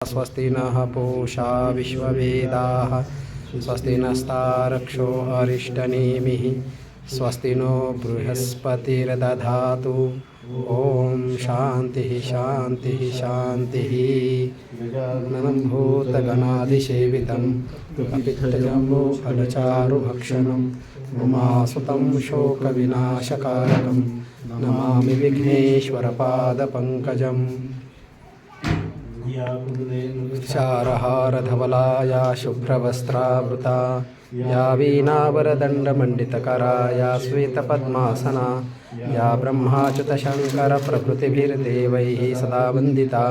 स्वस्ति नः पूषा विश्ववेदाः स्वस्ति नस्तारक्षो अरिष्टनेमिः स्वस्ति नो बृहस्पतिर्दधातु ॐ शान्तिः शान्तिः शान्तिः गजाननं भूतगणाधिसेवितं कपित्थजम्बो फलचारुभक्षणं उमासुतं शोकविनाशकारकं नमामि विघ्नेश्वरपादपङ्कजम् शारहारधवला या शुभ्रवस्त्रावृता या वीणावरदण्डमण्डितकरा या श्वेतपद्मासना या ब्रह्माच्युतशङ्करप्रभृतिभिर्देवैः सदा वन्दिता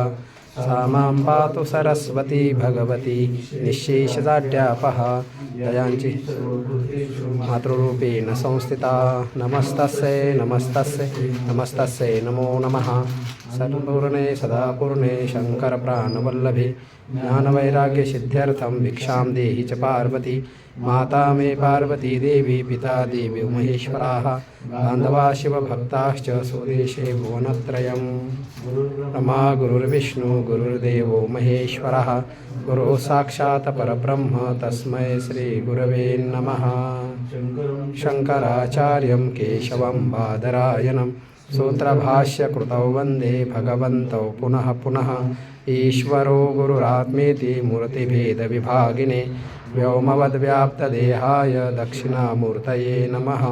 सा मां पातु सरस्वती भगवती निःशेषदाढ्यापहा दयांचि मातृरूपेण संस्थिता नमस्तस्यै नमस्तस्यै नमस्तस्यै नमो नमः सर्वपूर्णे सदापूर्णे शङ्करप्राणवल्लभे ज्ञानवैराग्यसिद्ध्यर्थं भिक्षां देहि च पार्वती माता मे पार्वती देवी पिता देवी महेश्वराः बान्धवा शिवभक्ताश्च स्वदेशे भुवनत्रयं ब्रह्मा गुरुर्विष्णु गुरुर्देवो महेश्वरः गुरुः साक्षात् परब्रह्म तस्मै श्रीगुरवे नमः शङ्कराचार्यं केशवं बादरायणं सूत्रभाष्यकृतौ वन्दे भगवन्तौ पुनः पुनः ईश्वरो गुरुरात्मेति मूर्तिभेदविभागिने व्योमवद्व्याप्तदेहाय दक्षिणामूर्तये नमः।